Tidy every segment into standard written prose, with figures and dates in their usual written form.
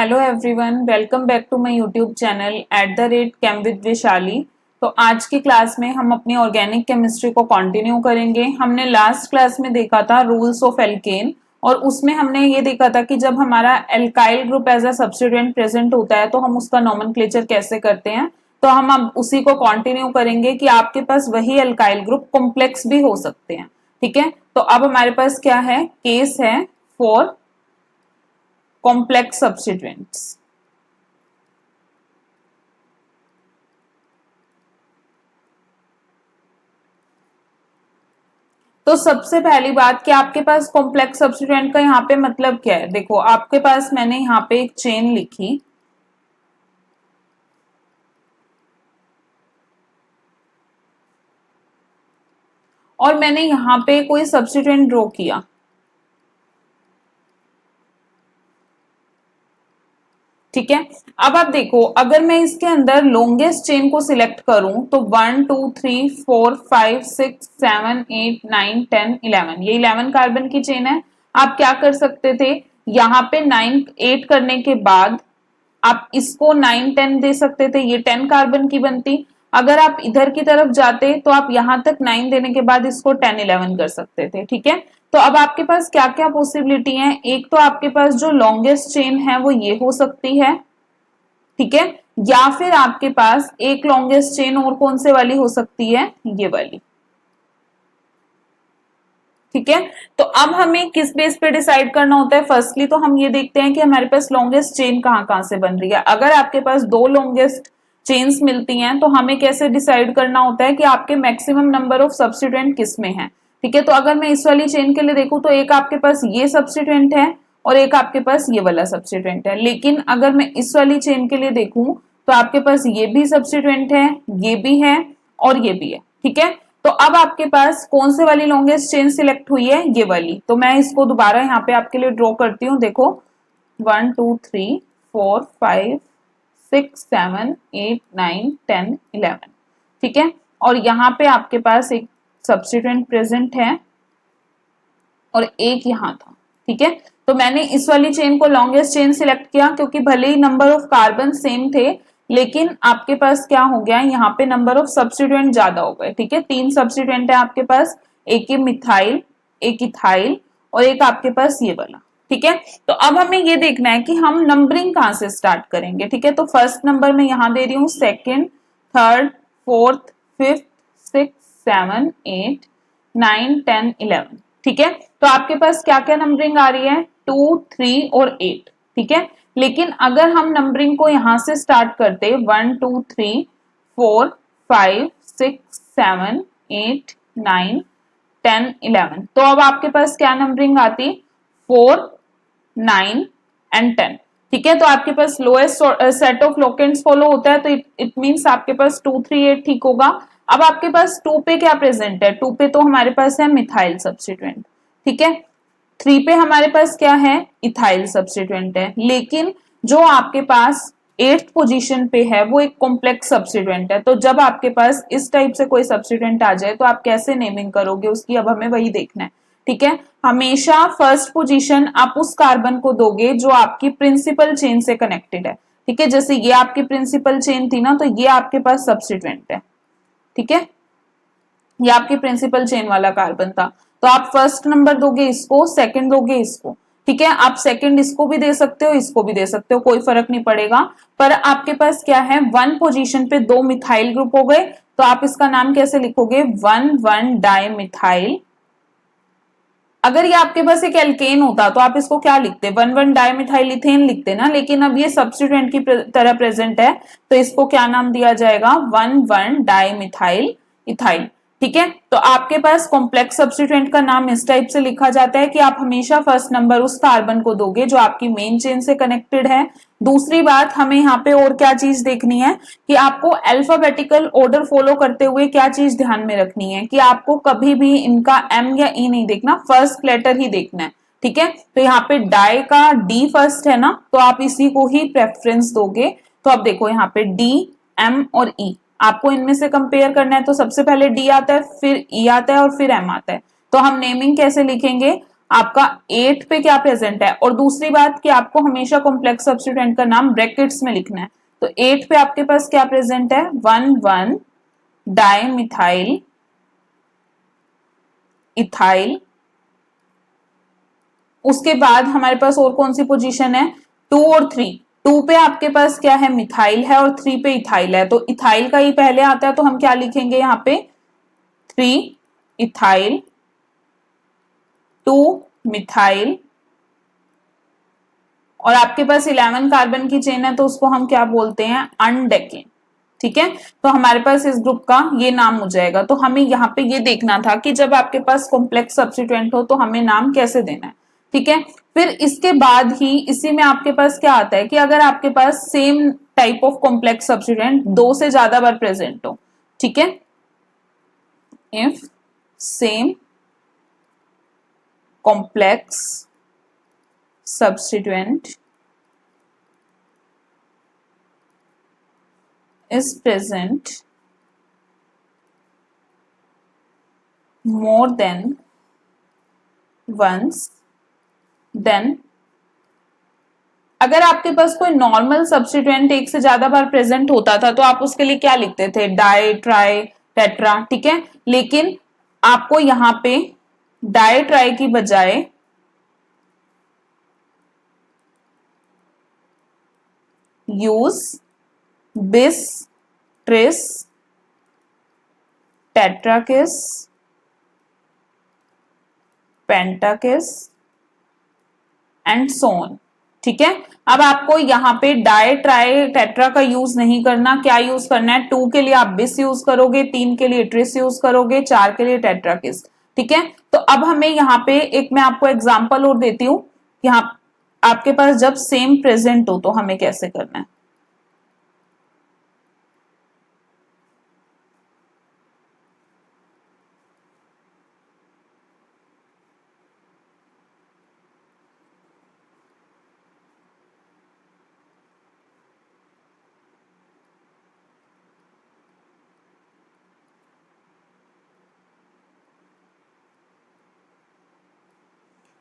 Hello everyone, welcome back to my YouTube channel @Chem with Vaishali। तो आज की class में हम अपनी ऑर्गेनिक केमिस्ट्री को कंटिन्यू करेंगे। हमने लास्ट क्लास में देखा था रूल्स ऑफ एल्केन और उसमें हमने ये देखा था कि जब हमारा alkyl group as a substituent present होता है तो हम उसका नोमेनक्लेचर कैसे करते हैं। तो हम अब उसी को कंटिन्यू करेंगे कि आपके पास वही एल्काइल ग्रुप कॉम्प्लेक्स भी हो सकते हैं। ठीक है, तो अब हमारे पास क्या है, केस है फॉर कॉम्प्लेक्स सब्स्टिट्यूएंट्स। तो सबसे पहली बात कि आपके पास कॉम्प्लेक्स सब्स्टिट्यूएंट का यहाँ पे मतलब क्या है। देखो, आपके पास मैंने यहाँ पे एक चेन लिखी और मैंने यहाँ पे कोई सब्स्टिट्यूएंट ड्रॉ किया। ठीक है, अब आप देखो, अगर मैं इसके अंदर लॉन्गेस्ट चेन को सिलेक्ट करूं तो 1 2 3 4 5 6 7 8 9 10 11, ये 11 कार्बन की चेन है। आप क्या कर सकते थे, यहाँ पे 9 8 करने के बाद आप इसको 9 10 दे सकते थे, ये 10 कार्बन की बनती। अगर आप इधर की तरफ जाते तो आप यहां तक 9 देने के बाद इसको 10 11 कर सकते थे। ठीक है, तो अब आपके पास क्या क्या पॉसिबिलिटी है। एक तो आपके पास जो लॉन्गेस्ट चेन है वो ये हो सकती है, ठीक है, या फिर आपके पास एक लॉन्गेस्ट चेन और कौन से वाली हो सकती है, ये वाली। ठीक है, तो अब हमें किस बेस पे डिसाइड करना होता है। फर्स्टली तो हम ये देखते हैं कि हमारे पास लॉन्गेस्ट चेन कहां कहां से बन रही है। अगर आपके पास दो लॉन्गेस्ट चेन्स मिलती हैं तो हमें कैसे डिसाइड करना होता है कि आपके मैक्सिमम नंबर ऑफ सब्स्टिट्यूएंट किस में है। ठीक है, तो अगर मैं इस वाली चेन के लिए देखूं तो एक आपके पास ये सब्स्टिट्यूएंट है और एक आपके पास ये वाला सब्स्टिट्यूएंट है। लेकिन अगर मैं इस वाली चेन के लिए देखूं तो आपके पास ये भी सब्स्टिट्यूएंट है, ये भी है और ये भी है। ठीक है, तो अब आपके पास कौन से वाली लॉन्गेस्ट चेन सिलेक्ट हुई है, ये वाली। तो मैं इसको दोबारा यहाँ पे आपके लिए ड्रॉ करती हूँ। देखो 1 2 3 4 5 6 7 8 9 10 11। ठीक है, और यहाँ पे आपके पास एक सब्स्टिट्यूएंट प्रेजेंट है और एक यहाँ था। ठीक है, तो मैंने इस वाली चेन को लॉन्गेस्ट चेन सिलेक्ट किया क्योंकि भले ही नंबर ऑफ कार्बन सेम थे लेकिन आपके पास क्या हो गया, यहाँ पे नंबर ऑफ सब्स्टिट्यूएंट ज्यादा हो गए। ठीक है, 3 सब्स्टिट्यूएंट है आपके पास, एक ये मिथाइल, एक इथाइल और एक आपके पास ये वाला। ठीक है, तो अब हमें ये देखना है कि हम नंबरिंग कहां से स्टार्ट करेंगे। ठीक है, तो फर्स्ट नंबर मैं यहां दे रही हूं, सेकेंड, थर्ड, फोर्थ, फिफ्थ, 6 7 8 9 10 11। ठीक है, तो आपके पास क्या क्या नंबरिंग आ रही है, 2 3 और 8। ठीक है, लेकिन अगर हम नंबरिंग को यहां से स्टार्ट करते 1 2 3 4 5 6 7 8 9 10 11, तो अब आपके पास क्या नंबरिंग आती, 4 9 एंड 10। ठीक है, तो आपके पास lowest set of locants follow होता है, तो इट मींस आपके पास 2 3 8 ठीक होगा। अब आपके पास 2 पे क्या प्रेजेंट है, 2 पे तो हमारे पास है मिथाइल सब्स्टिट्यूएंट। ठीक है, 3 पे हमारे पास क्या है, इथाइल सब्स्टिट्यूएंट है। लेकिन जो आपके पास 8th पोजीशन पे है वो एक कॉम्प्लेक्स सब्स्टिट्यूएंट है। तो जब आपके पास इस टाइप से कोई सब्स्टिट्यूएंट आ जाए तो आप कैसे नेमिंग करोगे उसकी, अब हमें वही देखना है। ठीक है, हमेशा फर्स्ट पोजीशन आप उस कार्बन को दोगे जो आपकी प्रिंसिपल चेन से कनेक्टेड है। ठीक है, जैसे ये आपकी प्रिंसिपल चेन थी ना, तो ये आपके पास सब्स्टिट्यूएंट है। ठीक है, ये आपकी प्रिंसिपल चेन वाला कार्बन था, तो आप फर्स्ट नंबर दोगे इसको, सेकंड दोगे इसको। ठीक है, आप सेकंड इसको भी दे सकते हो, इसको भी दे सकते हो, कोई फर्क नहीं पड़ेगा। पर आपके पास क्या है, 1 पोजीशन पे 2 मिथाइल ग्रुप हो गए, तो आप इसका नाम कैसे लिखोगे, 1 डाई मिथाइल। अगर ये आपके पास एक एल्केन होता तो आप इसको क्या लिखते, 1 डाई मिथाइल इथेन लिखते ना, लेकिन अब ये सब्स्टिट्यूएंट की तरह प्रेजेंट है तो इसको क्या नाम दिया जाएगा, 1 डाई मिथाइल इथाइल। ठीक है, तो आपके पास कॉम्प्लेक्स सब्स्टिट्यूएंट का नाम इस टाइप से लिखा जाता है कि आप हमेशा फर्स्ट नंबर उस कार्बन को दोगे जो आपकी मेन चेन से कनेक्टेड है। दूसरी बात हमें यहाँ पे और क्या चीज देखनी है कि आपको अल्फाबेटिकल ऑर्डर फॉलो करते हुए क्या चीज ध्यान में रखनी है कि आपको कभी भी इनका एम या ई नहीं देखना, फर्स्ट लेटर ही देखना है। ठीक है, तो यहाँ पे डाई का डी फर्स्ट है ना, तो आप इसी को ही प्रेफरेंस दोगे। तो अब देखो यहाँ पे डी, एम और ई, आपको इनमें से कंपेयर करना है, तो सबसे पहले डी आता है, फिर ई आता है और फिर एम आता है। तो हम नेमिंग कैसे लिखेंगे, आपका 8 पे क्या प्रेजेंट है। और दूसरी बात कि आपको हमेशा कॉम्प्लेक्स सब्स्टिट्यूएंट का नाम ब्रैकेट्स में लिखना है। तो 8 पे आपके पास क्या प्रेजेंट है, 1,1 डाइमिथाइल इथाइल। उसके बाद हमारे पास और कौन सी पोजीशन है, 2 और 3। 2 पे आपके पास क्या है, मिथाइल है, और 3 पे इथाइल है। तो इथाइल का ही पहले आता है, तो हम क्या लिखेंगे यहाँ पे, 3 इथाइल 2 मिथाइल। और आपके पास 11 कार्बन की चेन है, तो उसको हम क्या बोलते हैं, अनडेकिन। ठीक है, तो हमारे पास इस ग्रुप का ये नाम हो जाएगा। तो हमें यहाँ पे ये देखना था कि जब आपके पास कॉम्प्लेक्स सब्स्टिट्यूएंट हो तो हमें नाम कैसे देना है। ठीक है, फिर इसके बाद ही इसी में आपके पास क्या आता है कि अगर आपके पास same type of complex substituent 2 से ज्यादा बार प्रेजेंट हो, ठीक है, if same complex substituent is present more than once, then अगर आपके पास कोई नॉर्मल सब्स्टिट्यूएंट एक से ज्यादा बार प्रेजेंट होता था तो आप उसके लिए क्या लिखते थे, डाई ट्राई टेट्रा। ठीक है, लेकिन आपको यहां पे डाई ट्राई की बजाय यूज बिस ट्रिस टेट्राकिस पेंटाकिस एंड सोन। ठीक है, अब आपको यहाँ पे डाई ट्राई टेट्रा का यूज नहीं करना, क्या यूज करना है, 2 के लिए आप बिस यूज करोगे, 3 के लिए ट्रिस यूज करोगे, 4 के लिए टेट्राकिस। ठीक है, तो अब हमें यहाँ पे एक मैं आपको एग्जांपल और देती हूँ, यहाँ आपके पास जब सेम प्रेजेंट हो तो हमें कैसे करना है।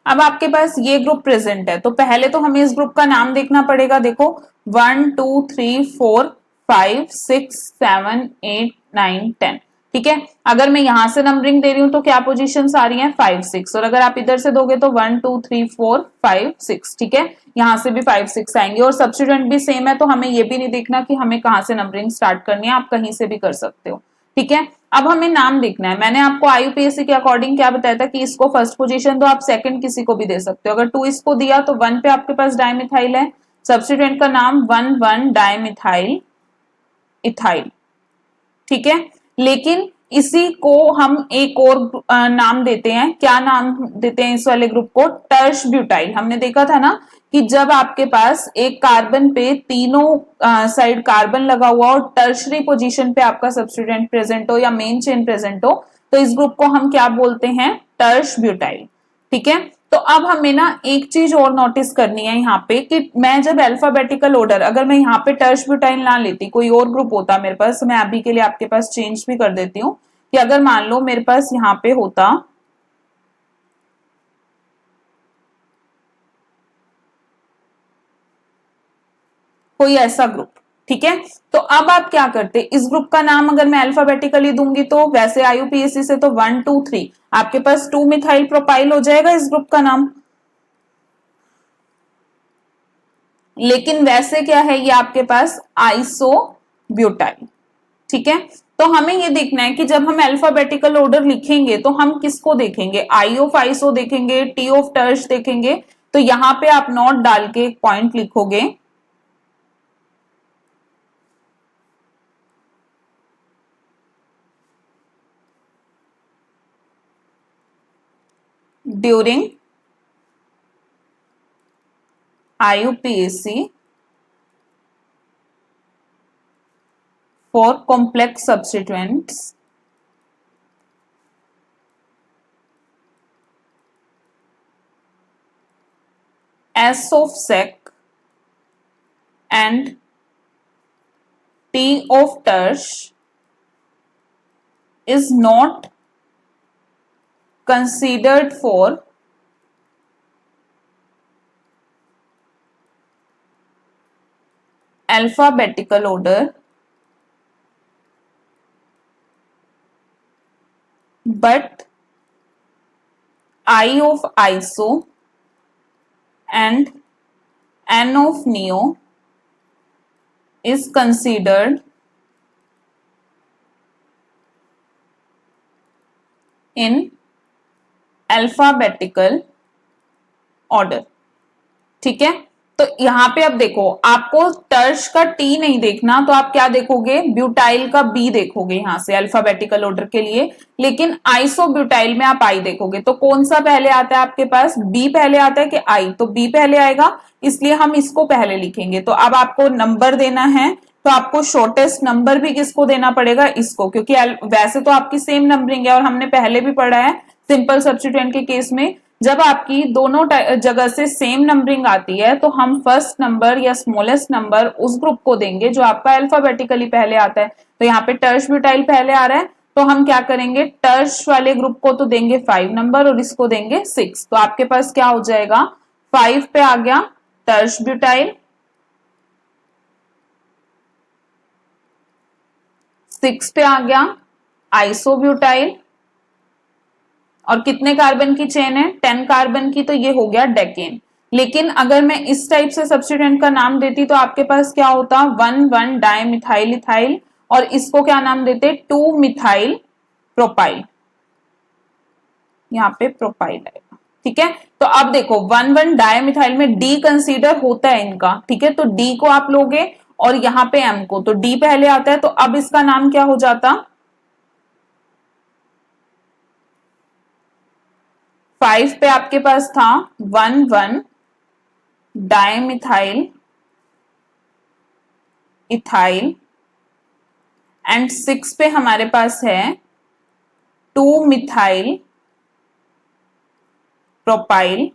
अब आपके पास ये ग्रुप प्रेजेंट है, तो पहले तो हमें इस ग्रुप का नाम देखना पड़ेगा। देखो 1 2 3 4 5 6 7 8 9 10। ठीक है, अगर मैं यहां से नंबरिंग दे रही हूं तो क्या पोजीशन आ रही है, 5 6। और अगर आप इधर से दोगे तो 1 2 3 4 5 6। ठीक है, यहां से भी 5 6 आएंगे और सब्स्टिट्यूएंट भी सेम है, तो हमें ये भी नहीं देखना कि हमें कहां से नंबरिंग स्टार्ट करनी है, आप कहीं से भी कर सकते हो। ठीक है, अब हमें नाम देखना है। मैंने आपको आईयूपीएससी के अकॉर्डिंग क्या बताया था कि इसको फर्स्ट पोजीशन दो, आप सेकंड किसी को भी दे सकते हो। अगर 2 इसको दिया तो 1 पे आपके पास डाइमिथाइल है, सब्स्टिट्यूएंट का नाम 1,1 डाइमिथाइल इथाइल। ठीक है, लेकिन इसी को हम एक और नाम देते हैं, क्या नाम देते हैं इस वाले ग्रुप को, टर्श ब्यूटाइल। हमने देखा था ना कि जब आपके पास एक कार्बन पे तीनों साइड कार्बन लगा हुआ और टर्शरी पोजीशन पे आपका सब्स्टिट्यूएंट प्रेजेंट हो या मेन चेन प्रेजेंट हो, तो इस ग्रुप को हम क्या बोलते हैं, टर्श ब्यूटाइल। ठीक है, तो अब हमें ना एक चीज और नोटिस करनी है यहाँ पे कि मैं जब अल्फाबेटिकल ऑर्डर, अगर मैं यहाँ पे टर्श ब्यूटाइल ना लेती, कोई और ग्रुप होता मेरे पास, मैं अभी के लिए आपके पास चेंज भी कर देती हूँ कि अगर मान लो मेरे पास यहाँ पे होता कोई ऐसा ग्रुप, ठीक है, तो अब आप क्या करते, इस ग्रुप का नाम अगर मैं अल्फाबेटिकली दूंगी तो वैसे आईयूपीएससी से तो 1 2 3 आपके पास 2 मिथाइल प्रोपाइल हो जाएगा इस ग्रुप का नाम। लेकिन वैसे क्या है, ये आपके पास आइसो ब्यूटाइल। ठीक है, तो हमें ये देखना है कि जब हम अल्फाबेटिकल ऑर्डर लिखेंगे तो हम किसको देखेंगे, आई ऑफ आइसो देखेंगे, टी ऑफ टर्श देखेंगे। तो यहां पे आप नोट डाल के एक पॉइंट लिखोगे, during IUPAC for complex substituents S of sec and T of tersh is not considered for alphabetical order, but I of iso and N of neo is considered in alphabetical order। ठीक है, तो यहां पे अब देखो, आपको टर्श का T नहीं देखना, तो आप क्या देखोगे, ब्यूटाइल का बी देखोगे यहां से अल्फाबेटिकल ऑर्डर के लिए, लेकिन आइसो ब्यूटाइल में आप आई देखोगे, तो कौन सा पहले आता है आपके पास, बी पहले आता है कि आई, तो बी पहले आएगा, इसलिए हम इसको पहले लिखेंगे। तो अब आपको नंबर देना है, तो आपको शॉर्टेस्ट नंबर भी किसको देना पड़ेगा, इसको, क्योंकि वैसे तो आपकी सेम नंबरिंग है और हमने पहले भी पढ़ा है सिंपल सब्स्टिट्यूएंट के केस में, जब आपकी दोनों जगह से सेम नंबरिंग आती है तो हम फर्स्ट नंबर या स्मॉलेस्ट नंबर उस ग्रुप को देंगे जो आपका अल्फाबेटिकली पहले आता है। तो यहाँ पे टर्श ब्यूटाइल पहले आ रहा है, तो हम क्या करेंगे, टर्श वाले ग्रुप को तो देंगे 5 नंबर और इसको देंगे 6। तो आपके पास क्या हो जाएगा, 5 पे आ गया टर्श ब्यूटाइल, 6 पे आ गया आइसोब्यूटाइल, और कितने कार्बन की चेन है, 10 कार्बन की, तो ये हो गया डेकेन। लेकिन अगर मैं इस टाइप से सब्स्टिट्यूएंट का नाम देती तो आपके पास क्या होता, 1,1 डाइमिथाइल इथाइल, और इसको क्या नाम देते, 2 मिथाइल प्रोपाइल, यहाँ पे प्रोपाइल आएगा। ठीक है, तो अब देखो 1,1 डाइमिथाइल में डी कंसीडर होता है इनका, ठीक है, तो डी को आप लोगे और यहाँ पे एम को, तो डी पहले आता है, तो अब इसका नाम क्या हो जाता, 5 पे आपके पास था 1,1 डाइमिथाइल इथाइल, एंड 6 पे हमारे पास है 2 मिथाइल प्रोपाइल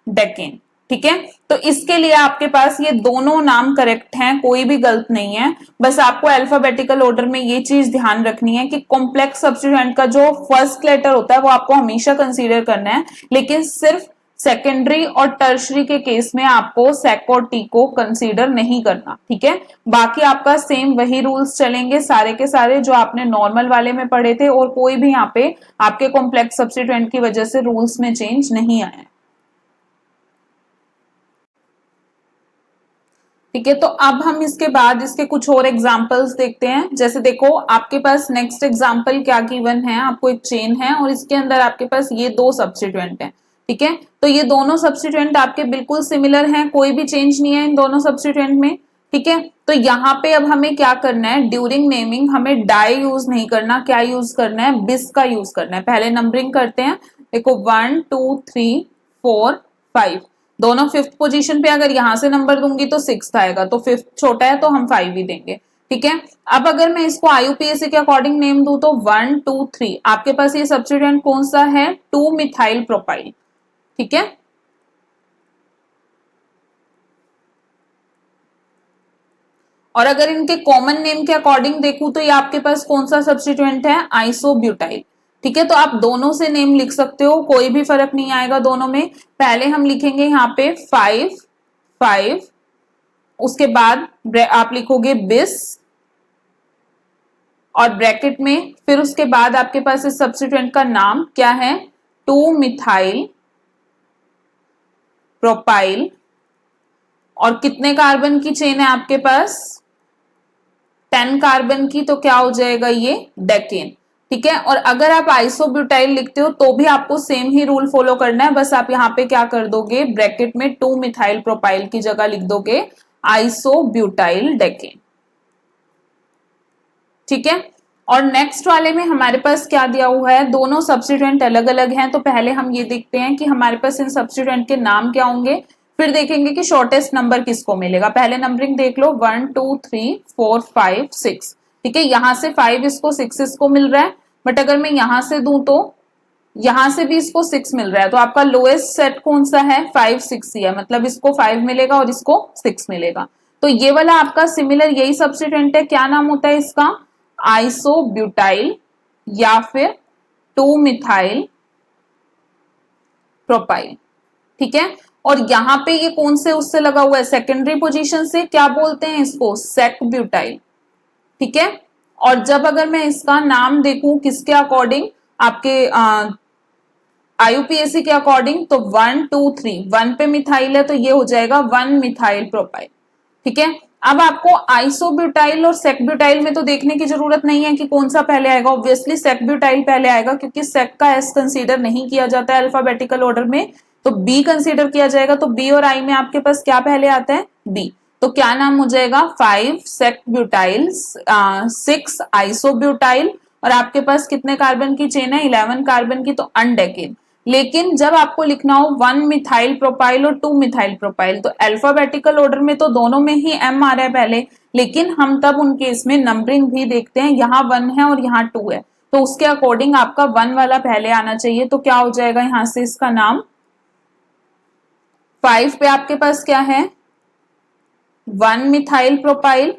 डेकेन। ठीक है, तो इसके लिए आपके पास ये दोनों नाम करेक्ट हैं, कोई भी गलत नहीं है, बस आपको अल्फाबेटिकल ऑर्डर में ये चीज ध्यान रखनी है कि कॉम्प्लेक्स सब्स्टिट्यूएंट का जो फर्स्ट लेटर होता है वो आपको हमेशा कंसीडर करना है, लेकिन सिर्फ सेकेंडरी और टर्शरी के केस में आपको सेक और टी को कंसीडर नहीं करना। ठीक है, बाकी आपका सेम वही रूल्स चलेंगे सारे के सारे जो आपने नॉर्मल वाले में पढ़े थे, और कोई भी यहाँ पे आपके कॉम्प्लेक्स सब्स्टिट्यूएंट की वजह से रूल्स में चेंज नहीं आया। ठीक है, तो अब हम इसके बाद इसके कुछ और एग्जांपल्स देखते हैं। जैसे देखो आपके पास नेक्स्ट एग्जांपल क्या गिवन है, आपको एक चेन है और इसके अंदर आपके पास ये दो सब्स्टिट्यूएंट हैं। ठीक है, तो ये दोनों सब्स्टिट्यूएंट आपके बिल्कुल सिमिलर हैं, कोई भी चेंज नहीं है इन दोनों सब्स्टिट्यूएंट में। ठीक है, तो यहाँ पे अब हमें क्या करना है, ड्यूरिंग नेमिंग हमें डाई यूज नहीं करना, क्या यूज करना है, बिस का यूज करना है। पहले नंबरिंग करते हैं, देखो 1 2 3 4 5, दोनों फिफ्थ पोजीशन पे, अगर यहां से नंबर दूंगी तो 6 आएगा, तो फिफ्थ छोटा है तो हम 5 ही देंगे। ठीक है, अब अगर मैं इसको आईयूपीएसी के अकॉर्डिंग नेम दूं तो 1 2 3, आपके पास ये सब्स्टिट्यूएंट कौन सा है, 2 मिथाइल प्रोपाइल। ठीक है, और अगर इनके कॉमन नेम के अकॉर्डिंग देखूं तो ये आपके पास कौन सा सब्स्टिट्यूएंट है, आइसोब्यूटाइल। ठीक है, तो आप दोनों से नेम लिख सकते हो, कोई भी फर्क नहीं आएगा दोनों में। पहले हम लिखेंगे यहाँ पे 5 5, उसके बाद आप लिखोगे बिस और ब्रैकेट में, फिर उसके बाद आपके पास इस सब्स्टिट्यूएंट का नाम क्या है, 2 मिथाइल प्रोपाइल, और कितने कार्बन की चेन है आपके पास, 10 कार्बन की, तो क्या हो जाएगा ये डेकेन। ठीक है, और अगर आप आइसोब्यूटाइल लिखते हो तो भी आपको सेम ही रूल फॉलो करना है, बस आप यहाँ पे क्या कर दोगे, ब्रैकेट में 2 मिथाइल प्रोपाइल की जगह लिख दोगे आइसोब्यूटाइल डेकेन। ठीक है, और नेक्स्ट वाले में हमारे पास क्या दिया हुआ है, दोनों सब्स्टिट्यूएंट अलग अलग हैं, तो पहले हम ये देखते हैं कि हमारे पास इन सब्स्टिट्यूएंट के नाम क्या होंगे, फिर देखेंगे कि शॉर्टेस्ट नंबर किसको मिलेगा। पहले नंबरिंग देख लो, 1 2 3 4 5 6। ठीक है, यहां से 5 इसको 6 इसको मिल रहा है, बट अगर मैं यहां से दूं तो यहां से भी इसको 6 मिल रहा है, तो आपका लोएस्ट सेट कौन सा है, 5 6 ही है, मतलब इसको 5 मिलेगा और इसको 6 मिलेगा। तो ये वाला आपका सिमिलर यही सब्स्टिट्यूएंट है, क्या नाम होता है इसका, आइसोब्यूटाइल या फिर 2 मिथाइल प्रोपाइल। ठीक है, और यहाँ पे ये कौन से उससे लगा हुआ है, सेकेंडरी पोजीशन से, क्या बोलते हैं इसको, सेक ब्यूटाइल। ठीक है, और जब अगर मैं इसका नाम देखूं किसके अकॉर्डिंग, आपके आईयूपीएसी के अकॉर्डिंग, तो 1 2 3, 1 पे मिथाइल है तो ये हो जाएगा 1 मिथाइल प्रोपाइल। ठीक है, अब आपको आइसोब्यूटाइल और सेकब्यूटाइल में तो देखने की जरूरत नहीं है कि कौन सा पहले आएगा, ऑब्वियसली सेकब्यूटाइल पहले आएगा क्योंकि सेक का एस कंसीडर नहीं किया जाता है अल्फाबेटिकल ऑर्डर में, तो बी कंसीडर किया जाएगा। तो बी और आई में आपके पास क्या पहले आता है, बी। तो क्या नाम हो जाएगा, 5 सेकब्यूटाइल, 6 आइसोब्यूटाइल, और आपके पास कितने कार्बन की चेन है, 11 कार्बन की, तो अनडेकेन। लेकिन जब आपको लिखना हो 1 मिथाइल प्रोपाइल और 2 मिथाइल प्रोपाइल, तो अल्फाबेटिकल ऑर्डर में तो दोनों में ही एम आ रहा है पहले, लेकिन हम तब उन केस में नंबरिंग भी देखते हैं, यहाँ 1 है और यहाँ 2 है, तो उसके अकॉर्डिंग आपका 1 वाला पहले आना चाहिए। तो क्या हो जाएगा यहां से इसका नाम, 5 पे आपके पास क्या है, 1 मिथाइल प्रोपाइल,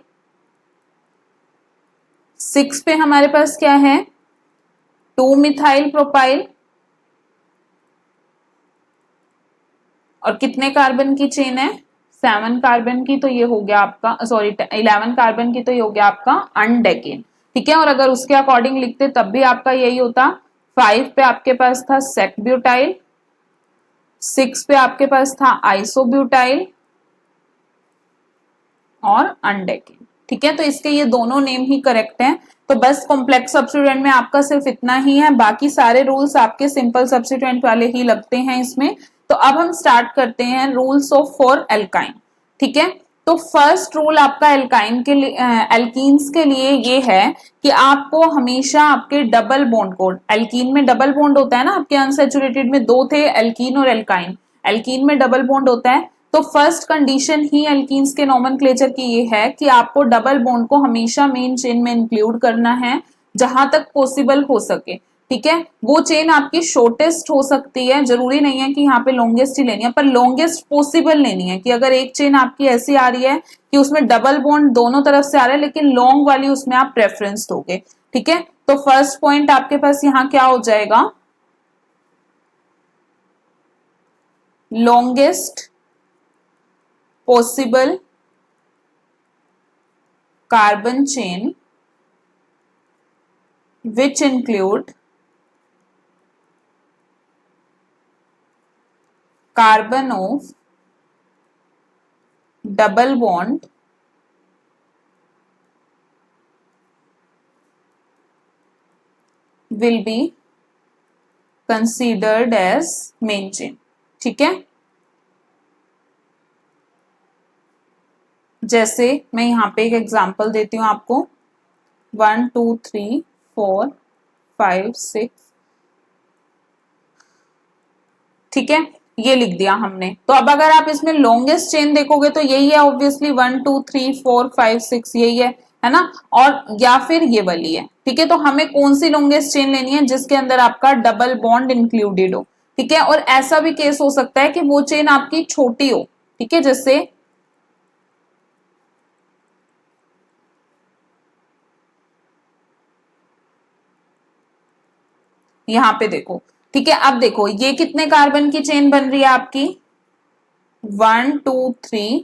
6 पे हमारे पास क्या है, 2 मिथाइल प्रोपाइल, और कितने कार्बन की चेन है, 7 कार्बन की, तो ये हो गया आपका, सॉरी 11 कार्बन की, तो ये हो गया आपका अनडेकेन। ठीक है, और अगर उसके अकॉर्डिंग लिखते तब भी आपका यही होता, 5 पे आपके पास था सेकब्यूटाइल, 6 पे आपके पास था आइसोब्यूटाइल और अनडेकेन। ठीक है, तो इसके ये दोनों नेम ही करेक्ट हैं। तो बस कॉम्प्लेक्स सब्स्टिट्यूएंट में आपका सिर्फ इतना ही है, बाकी सारे रूल्स आपके सिंपल सब्स्टिट्यूएंट वाले ही लगते हैं इसमें। तो अब हम स्टार्ट करते हैं रूल्स ऑफ फॉर एल्काइन। ठीक है, तो फर्स्ट रूल आपका एल्काइन के लिए, एल्कीन्स के लिए ये है कि आपको हमेशा आपके डबल बॉन्ड को, एल्कीन में डबल बॉन्ड होता है ना, आपके अनसैचुरेटेड में दो थे, एल्कीन और एल्काइन, एल्कीन में डबल बॉन्ड होता है, तो फर्स्ट कंडीशन ही एल्कीन्स के नोमेनक्लेचर की ये है कि आपको डबल बॉन्ड को हमेशा मेन चेन में इंक्लूड करना है जहां तक पॉसिबल हो सके। ठीक है, वो चेन आपकी शॉर्टेस्ट हो सकती है, जरूरी नहीं है कि यहाँ पे लॉन्गेस्ट ही लेनी है, पर लॉन्गेस्ट पॉसिबल लेनी है, कि अगर एक चेन आपकी ऐसी आ रही है कि उसमें डबल बॉन्ड दोनों तरफ से आ रहा है लेकिन लॉन्ग वाली उसमें आप प्रेफरेंस दोगे। ठीक है, तो फर्स्ट पॉइंट आपके पास यहाँ क्या हो जाएगा, longest possible carbon chain which include carbon of double bond will be considered as main chain। ठीक है, जैसे मैं यहाँ पे एक एग्जांपल देती हूँ आपको, 1 2 3 4 5 6, ठीक है, ये लिख दिया हमने। तो अब अगर आप इसमें लॉन्गेस्ट चेन देखोगे तो यही है, ऑब्वियसली 1 2 3 4 5 6 यही है ना, और या फिर ये वाली है। ठीक है, तो हमें कौन सी लॉन्गेस्ट चेन लेनी है, जिसके अंदर आपका डबल बॉन्ड इंक्लूडेड हो। ठीक है, और ऐसा भी केस हो सकता है कि वो चेन आपकी छोटी हो। ठीक है, जैसे यहां पे देखो। ठीक है, अब देखो ये कितने कार्बन की चेन बन रही है आपकी, 1 2 3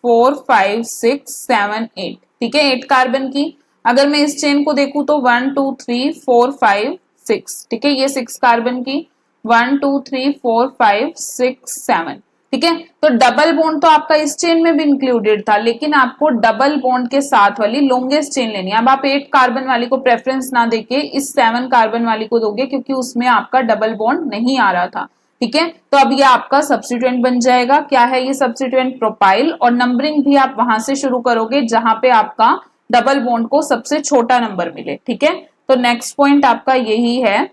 4 5 6 7 8। ठीक है, 8 कार्बन की। अगर मैं इस चेन को देखूं तो 1 2 3 4 5 6। ठीक है, ये 6 कार्बन की, 1 2 3 4 5 6 7। ठीक है, तो डबल बॉन्ड तो आपका इस चेन में भी इंक्लूडेड था, लेकिन आपको डबल बॉन्ड के साथ वाली लॉन्गेस्ट चेन लेनी है। अब आप 8 कार्बन वाली को प्रेफरेंस ना देके इस 7 कार्बन वाली को दोगे, क्योंकि उसमें आपका डबल बॉन्ड नहीं आ रहा था। ठीक है, तो अब ये आपका सब्स्टिट्यूएंट बन जाएगा। क्या है ये सब्स्टिट्यूएंट, प्रोपाइल, और नंबरिंग भी आप वहां से शुरू करोगे जहां पे आपका डबल बॉन्ड को सबसे छोटा नंबर मिले। ठीक है, तो नेक्स्ट पॉइंट आपका यही है,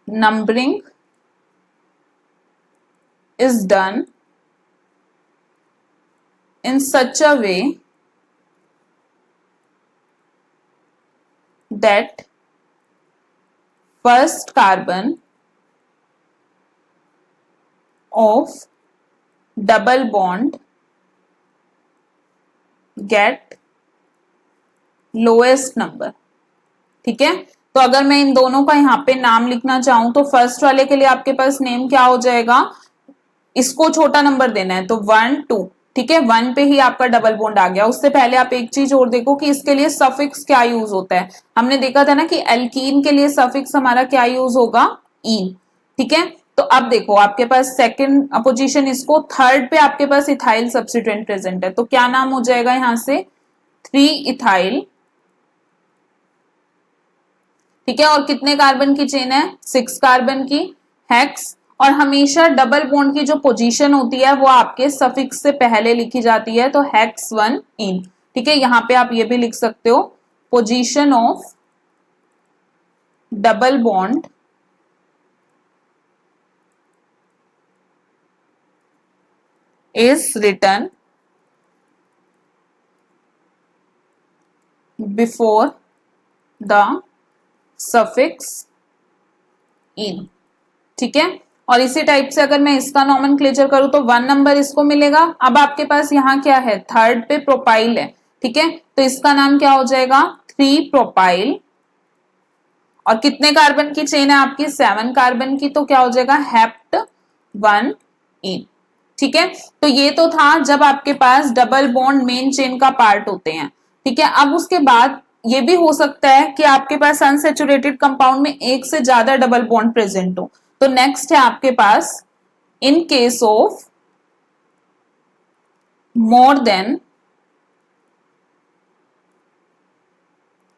numbering is done in such a way that first carbon of double bond get lowest number। ठीक है, तो अगर मैं इन दोनों का यहाँ पे नाम लिखना चाहूं तो फर्स्ट वाले के लिए आपके पास नेम क्या हो जाएगा, इसको छोटा नंबर देना है तो 1 2, ठीक है, 1 पे ही आपका डबल बॉन्ड आ गया। उससे पहले आप एक चीज और देखो कि इसके लिए सफिक्स क्या यूज होता है। हमने देखा था ना कि एल्कीन के लिए सफिक्स हमारा क्या यूज होगा, ईन, ठीक है। तो अब देखो आपके पास सेकंड पोजीशन, इसको थर्ड पे आपके पास इथाइल सब्स्टिट्यूएंट प्रेजेंट है, तो क्या नाम हो जाएगा यहां से 3 इथाइल, ठीक है। और कितने कार्बन की चेन है, 6 कार्बन की, हेक्स। और हमेशा डबल बॉन्ड की जो पोजीशन होती है वो आपके सफिक्स से पहले लिखी जाती है, तो हेक्स 1 इन, ठीक है। यहां पे आप ये भी लिख सकते हो position of double bond is written before the suffix in, ठीक है। और इसी टाइप से अगर मैं इसका नॉमेनक्लेचर करूं तो 1 नंबर इसको मिलेगा। अब आपके पास यहाँ क्या है, थर्ड पे प्रोपाइल है, ठीक है, तो इसका नाम क्या हो जाएगा 3 प्रोपाइल। और कितने कार्बन की चेन है आपकी, 7 कार्बन की, तो क्या हो जाएगा हेप्ट 1 इन, ठीक है। तो ये तो था जब आपके पास डबल बॉन्ड मेन चेन का पार्ट होते हैं, ठीक है। अब उसके बाद ये भी हो सकता है कि आपके पास अनसेचुरेटेड कंपाउंड में एक से ज्यादा डबल बॉन्ड प्रेजेंट हो। तो नेक्स्ट है आपके पास in case of more than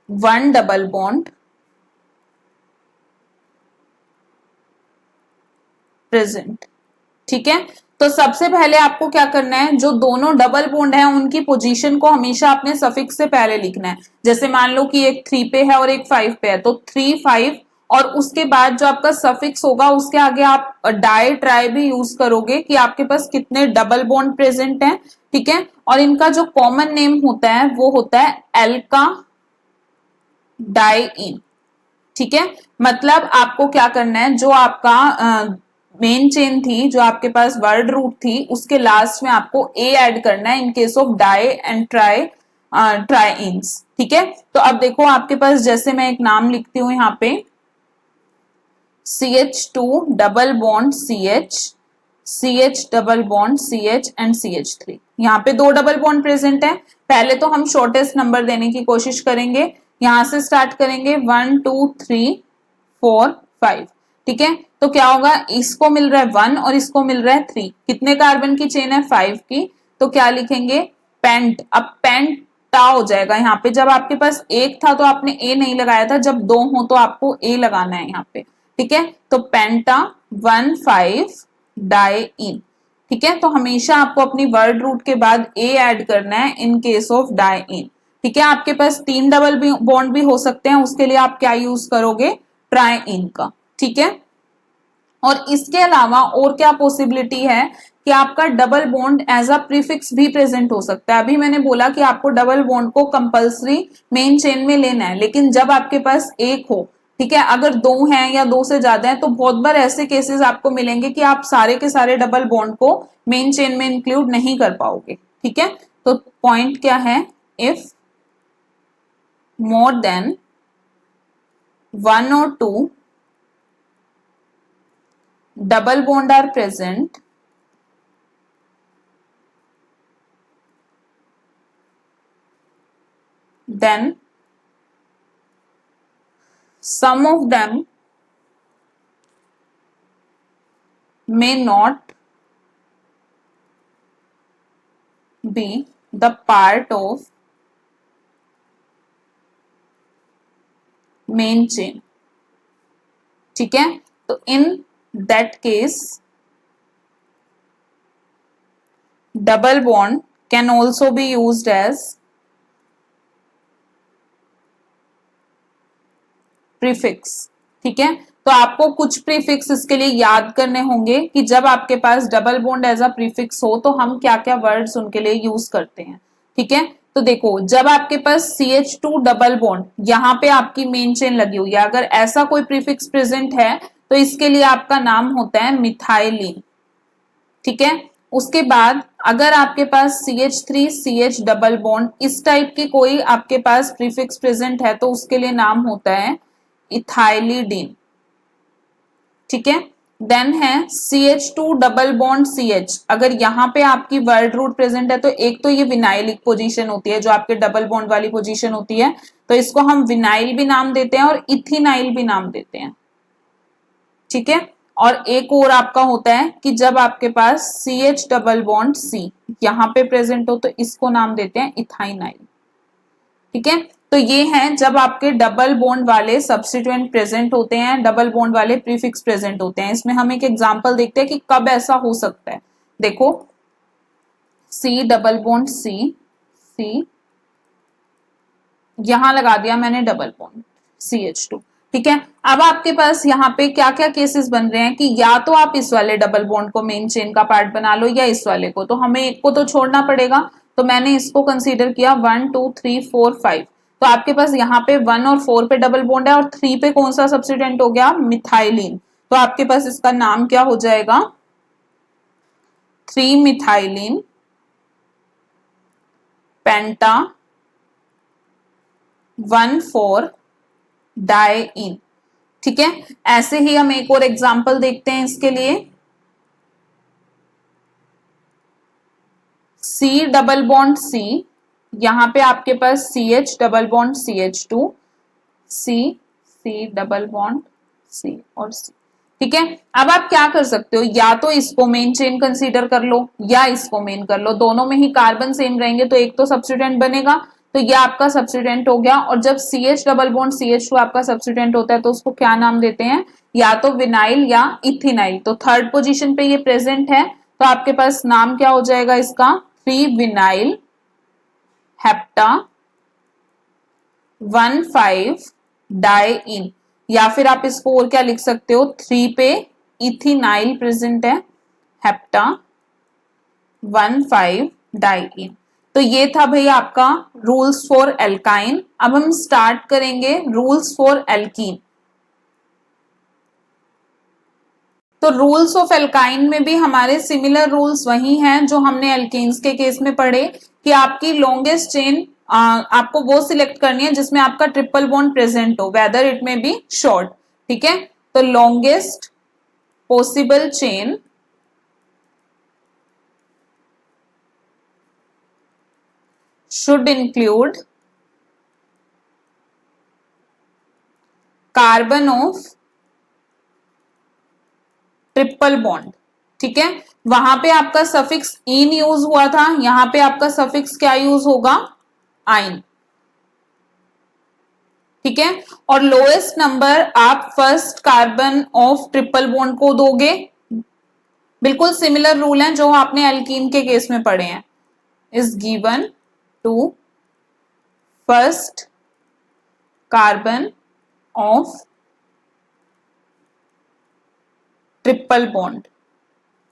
1 double bond present, ठीक है। तो सबसे पहले आपको क्या करना है, जो दोनों डबल बॉन्ड है उनकी पोजीशन को हमेशा अपने सफिक्स से पहले लिखना है। जैसे मान लो कि एक 3 पे है और एक 5 पे है, तो 3 5, और उसके बाद जो आपका सफिक्स होगा उसके आगे आप डाई ट्राई भी यूज करोगे कि आपके पास कितने डबल बॉन्ड प्रेजेंट हैं, ठीक है। और इनका जो कॉमन नेम होता है वो होता है एल्का डाई इन, ठीक है। मतलब आपको क्या करना है, जो आपका मेन चेन थी, जो आपके पास वर्ड रूट थी, उसके लास्ट में आपको ए ऐड करना है in case of di and tri trienes, ठीक है। तो अब देखो आपके पास, जैसे मैं एक नाम लिखती हूं यहाँ पे CH2 double bond CH, CH double bond CH and CH3, यहाँ पे 2 डबल बॉन्ड प्रेजेंट है। पहले तो हम शॉर्टेस्ट नंबर देने की कोशिश करेंगे, यहां से स्टार्ट करेंगे 1 2 3 4 5, ठीक है। तो क्या होगा, इसको मिल रहा है 1 और इसको मिल रहा है 3, कितने कार्बन की चेन है 5 की, तो क्या लिखेंगे पेंट। अब पेंटा हो जाएगा, यहाँ पे जब आपके पास एक था तो आपने ए नहीं लगाया था, जब 2 हो तो आपको ए लगाना है यहाँ पे, ठीक है। तो पेंटा 1 5 डाई इन, ठीक है। तो हमेशा आपको अपनी वर्ड रूट के बाद ए ऐड करना है इन केस ऑफ डाई इन, ठीक है। आपके पास 3 डबल बॉन्ड भी हो सकते हैं, उसके लिए आप क्या यूज करोगे, ट्राई इन का, ठीक है। और इसके अलावा और क्या पॉसिबिलिटी है कि आपका double bond as a prefix भी प्रेजेंट हो सकता है। अभी मैंने बोला कि आपको डबल बॉन्ड को कंपलसरी मेन चेन में लेना है, लेकिन जब आपके पास एक हो, ठीक है, अगर 2 हैं या 2 से ज्यादा हैं तो बहुत बार ऐसे केसेस आपको मिलेंगे कि आप सारे के सारे डबल बॉन्ड को मेन चेन में इंक्लूड नहीं कर पाओगे, ठीक है। तो पॉइंट क्या है, if more than 1 or 2 double bond are present, then some of them may not be the part of main chain, ठीक है। तो in that case double bond can also be used as prefix, ठीक है। तो आपको कुछ prefix इसके लिए याद करने होंगे कि जब आपके पास double bond as a prefix हो तो हम क्या क्या वर्ड्स उनके लिए यूज करते हैं, ठीक है। तो देखो जब आपके पास CH2 डबल बॉन्ड, यहाँ पे आपकी मेन चेन लगी हुई है, अगर ऐसा कोई प्रीफिक्स प्रेजेंट है तो इसके लिए आपका नाम होता है मिथाइलिन, ठीक है। उसके बाद अगर आपके पास CH3 CH डबल बॉन्ड इस टाइप की कोई आपके पास प्रीफिक्स प्रेजेंट है तो उसके लिए नाम होता है इथाइलिडीन, ठीक है। देन है CH2 डबल बॉन्ड CH। अगर यहाँ पे आपकी वर्ड रूट प्रेजेंट है तो एक तो ये विनाइलिक पोजीशन होती है जो आपके डबल बॉन्ड वाली पोजीशन होती है, तो इसको हम विनाइल भी नाम देते हैं और इथिनाइल भी नाम देते हैं। ठीक है, और एक और आपका होता है कि जब आपके पास CH डबल बॉन्ड C यहाँ पे प्रेजेंट हो तो इसको नाम देते हैं इथाइनाइल। ठीक है, तो ये है जब आपके डबल बॉन्ड वाले सब्स्टिट्यूएंट प्रेजेंट होते हैं, डबल बॉन्ड वाले प्रीफिक्स प्रेजेंट होते हैं। इसमें हम एक एग्जांपल देखते हैं कि कब ऐसा हो सकता है। देखो C डबल बॉन्ड C यहां लगा दिया मैंने डबल बॉन्ड CH2। ठीक है, अब आपके पास यहाँ पे क्या क्या केसेस बन रहे हैं कि या तो आप इस वाले डबल बॉन्ड को मेन चेन का पार्ट बना लो या इस वाले को, तो हमें एक को तो छोड़ना पड़ेगा, तो मैंने इसको कंसीडर किया 1 2 3 4 5। तो आपके पास यहाँ पे 1 और 4 पे डबल बॉन्ड है और 3 पे कौन सा सब्स्टिट्यूएंट हो गया, मिथाइलिन। तो आपके पास इसका नाम क्या हो जाएगा, 3 मिथाइलिन पेंटा 1 4 डाइइन। ठीक है, ऐसे ही हम एक और एग्जांपल देखते हैं इसके लिए। C डबल बॉन्ड C, यहां पे आपके पास CH double bond CH2 C double bond C और C। ठीक है, अब आप क्या कर सकते हो, या तो इसको मेन चेन कंसीडर कर लो या इसको मेन कर लो, दोनों में ही कार्बन सेम रहेंगे तो एक तो सब्स्टिट्यूएंट बनेगा, तो ये आपका सब्स्टिट्यूएंट हो गया। और जब CH डबल बॉन्ड CH2 आपका सब्स्टिट्यूएंट होता है तो उसको क्या नाम देते हैं, या तो विनाइल या इथिनाइल। तो थर्ड पोजीशन पे ये प्रेजेंट है तो आपके पास नाम क्या हो जाएगा इसका, 3 विनाइल हेप्टा 1 5 डाइइन। या फिर आप इसको और क्या लिख सकते हो, 3 पे इथिनाइल प्रेजेंट है, हेप्टा 1 5 डाइइन। तो ये था भाई आपका रूल्स फॉर एल्काइन। अब हम स्टार्ट करेंगे रूल्स फॉर एल्कीन। तो रूल्स ऑफ एल्काइन में भी हमारे सिमिलर रूल्स वही हैं जो हमने एल्केन्स के केस में पढ़े, कि आपकी लॉन्गेस्ट चेन आपको वो सिलेक्ट करनी है जिसमें आपका ट्रिपल बॉन्ड प्रेजेंट हो, वेदर इट में बी शॉर्ट। ठीक है, तो longest possible chain should include carbon of triple bond. ठीक है, वहां पे आपका सफिक्स इन यूज हुआ था, यहां पे आपका सफिक्स क्या यूज होगा, आइन। ठीक है, और लोएस्ट नंबर आप first carbon of triple bond को दोगे। बिल्कुल सिमिलर रूल है जो आपने एल्कीन के केस में पढ़े हैं, is given to first carbon of triple bond.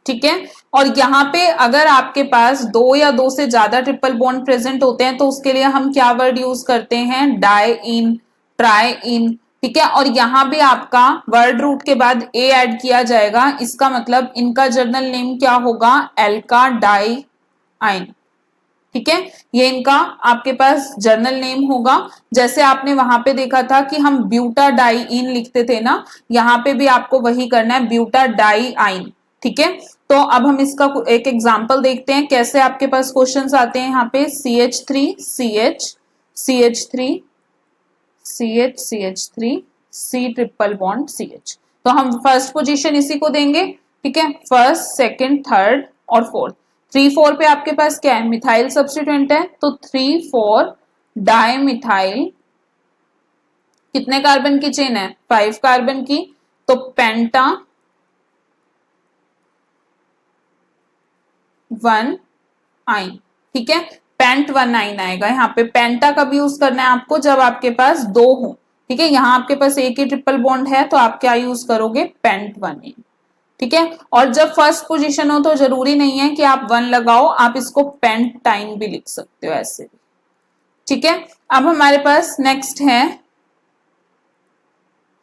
ठीक है, और यहां पे अगर आपके पास 2 या 2 से ज्यादा ट्रिपल बॉन्ड प्रेजेंट होते हैं तो उसके लिए हम क्या वर्ड यूज करते हैं, डाई इन, ट्राई इन। ठीक है, और यहां भी आपका वर्ड रूट के बाद ए ऐड किया जाएगा, इसका मतलब इनका जर्नल नेम क्या होगा, एल्का डाई आइन। ठीक है, ये इनका आपके पास जर्नल नेम होगा। जैसे आपने वहां पे देखा था कि हम ब्यूटा डाई इन लिखते थे ना, यहाँ पे भी आपको वही करना है, ब्यूटा डाई आइन। ठीक है, तो अब हम इसका एक एग्जांपल देखते हैं कैसे आपके पास क्वेश्चंस आते हैं। यहाँ पे CH3 CH CH3 CH CH3 C triple bond CH, तो हम फर्स्ट पोजीशन इसी को देंगे। ठीक है, फर्स्ट सेकंड थर्ड और फोर्थ। 3 4 पे आपके पास क्या है, मिथाइल सब्स्टिट्यूएंट है, तो 3 4 डाई मिथाइल, कितने कार्बन की चेन है, 5 कार्बन की, तो पेंटा 1 आइन। ठीक है, पेंट 1 आइन आएगा। यहाँ पे पेंटा कब यूज करना है आपको, जब आपके पास 2 हो। ठीक है, यहाँ आपके पास एक ही ट्रिपल बॉन्ड है तो आप क्या यूज करोगे, पेंट 1 इन। ठीक है, और जब फर्स्ट पोजीशन हो तो जरूरी नहीं है कि आप 1 लगाओ, आप इसको पेंटाइन भी लिख सकते हो ऐसे भी। ठीक है, अब हमारे पास नेक्स्ट है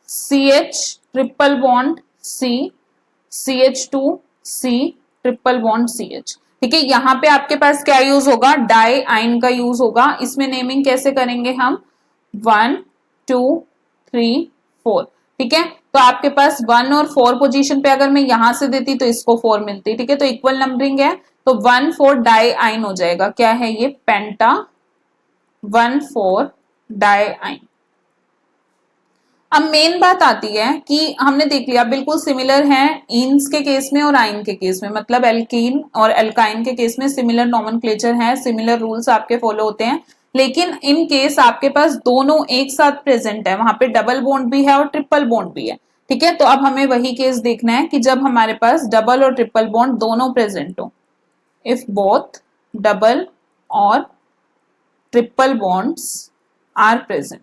CH triple bond C CH2 C triple bond CH। ठीक है, यहां पे आपके पास क्या यूज होगा, डाई आइन का यूज होगा। इसमें नेमिंग कैसे करेंगे हम, 1 2 3 4। ठीक है, तो तो आपके पास 1 और 4 पोजीशन पे अगर मैं यहां से देती तो इसको 4 मिलती, ठीक है, तो इक्वल नंबरिंग है, तो 1,4 डाई आइन हो जाएगा। क्या है ये? पेंटा 1,4 डाई आइन। अब मेन बात आती है कि हमने देख लिया बिल्कुल सिमिलर है इन्स के केस में और आइन के केस में, मतलब एल्कीन और एल्काइन के केस में सिमिलर नोमेनक्लेचर है, सिमिलर रूल्स आपके फॉलो होते हैं, लेकिन इन केस आपके पास दोनों एक साथ प्रेजेंट है, वहां पे डबल बॉन्ड भी है और ट्रिपल बॉन्ड भी है, ठीक है। तो अब हमें वही केस देखना है कि जब हमारे पास डबल और ट्रिपल बॉन्ड दोनों प्रेजेंट हो, इफ बोथ डबल और ट्रिपल बॉन्ड्स आर प्रेजेंट,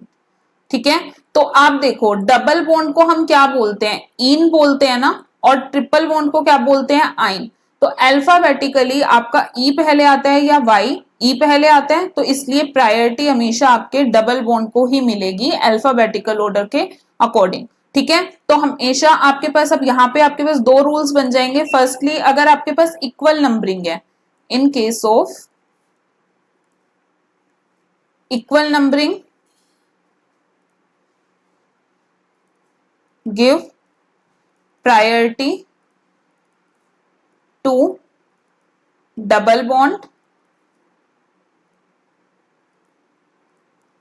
ठीक है। तो आप देखो डबल बॉन्ड को हम क्या बोलते हैं? इन बोलते हैं ना, और ट्रिपल बॉन्ड को क्या बोलते हैं? आइन। तो अल्फाबेटिकली आपका ई पहले आता है या वाई? ई पहले आता है, तो इसलिए प्रायोरिटी हमेशा आपके डबल बॉन्ड को ही मिलेगी अल्फाबेटिकल ऑर्डर के अकॉर्डिंग, ठीक है। तो हमेशा आपके पास, अब यहाँ पे आपके पास दो रूल्स बन जाएंगे। फर्स्टली अगर आपके पास इक्वल नंबरिंग है, in case of equal numbering give priority to double bond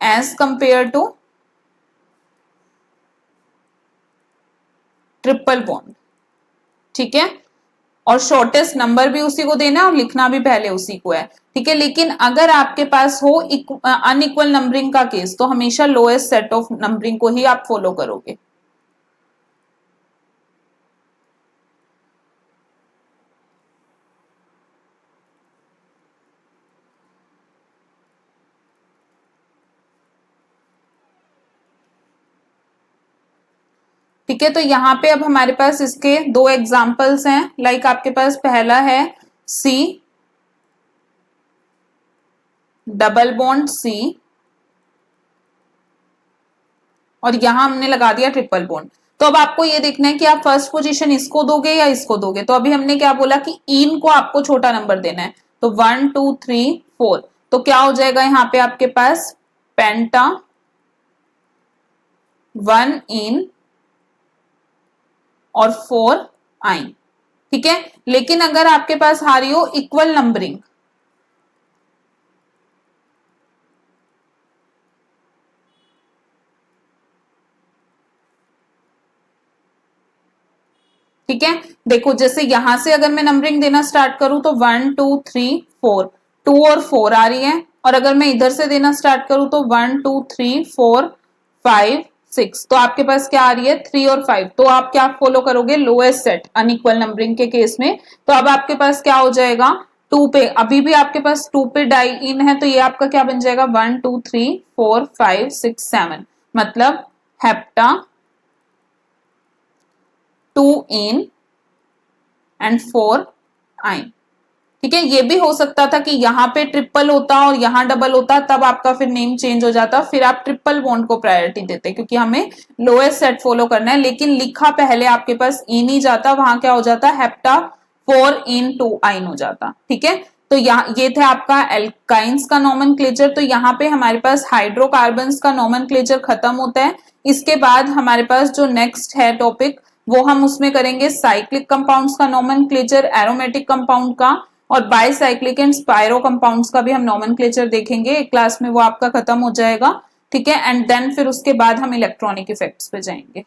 as compared to triple bond, ठीक है। और शॉर्टेस्ट नंबर भी उसी को देना है और लिखना भी पहले उसी को है, ठीक है। लेकिन अगर आपके पास हो अनइक्वल नंबरिंग का केस, तो हमेशा लोएस्ट सेट ऑफ नंबरिंग को ही आप फॉलो करोगे। ठीक है, तो यहाँ पे अब हमारे पास इसके दो एग्जाम्पल्स हैं। लाइक आपके पास पहला है सी डबल बॉन्ड सी, और यहां हमने लगा दिया ट्रिपल बॉन्ड। तो अब आपको ये देखना है कि आप फर्स्ट पोजीशन इसको दोगे या इसको दोगे। तो अभी हमने क्या बोला कि इन को आपको छोटा नंबर देना है, तो 1 2 3 4, तो क्या हो जाएगा यहाँ पे आपके पास पेंटा 1 इन और 4 आइन, ठीक है। लेकिन अगर आपके पास आ रही हो इक्वल नंबरिंग, ठीक है, देखो जैसे यहां से अगर मैं नंबरिंग देना स्टार्ट करूं तो 1 2 3 4, 2 और 4 आ रही है, और अगर मैं इधर से देना स्टार्ट करूं तो 1 2 3 4 5 6, तो आपके पास क्या आ रही है 3 और 5। तो आप क्या फॉलो करोगे? लोएस्ट सेट अनइक्वल नंबरिंग के केस में। तो अब आपके पास क्या हो जाएगा 2 पे, अभी भी आपके पास 2 पे डाई इन है, तो ये आपका क्या बन जाएगा 1 2 3 4 5 6 7, मतलब हेप्टा 2 इन एंड 4 आइन, ठीक है। ये भी हो सकता था कि यहाँ पे ट्रिपल होता और यहाँ डबल होता, तब आपका फिर नेम चेंज हो जाता, फिर आप ट्रिपल बॉन्ड को प्रायोरिटी देते, क्योंकि हमें लोएस्ट सेट फॉलो करना है। लेकिन लिखा पहले आपके पास इन ही जाता, वहां क्या हो जाता हेप्टा 4 इन 2 आइन हो जाता, ठीक है। तो यहाँ ये थे आपका एल्काइंस का नोमेनक्लेचर। तो यहाँ पे हमारे पास हाइड्रोकार्बन्स का नोमेनक्लेचर खत्म होता है। इसके बाद हमारे पास जो नेक्स्ट है टॉपिक, वो हम उसमें करेंगे साइक्लिक कंपाउंड्स का नोमेनक्लेचर, एरोमेटिक कंपाउंड का, और बाइसाइक्लिक एंड स्पाइरो कंपाउंड्स का भी हम नोमेनक्लेचर देखेंगे एक क्लास में, वो आपका खत्म हो जाएगा, ठीक है। एंड देन फिर उसके बाद हम इलेक्ट्रॉनिक इफेक्ट्स पे जाएंगे।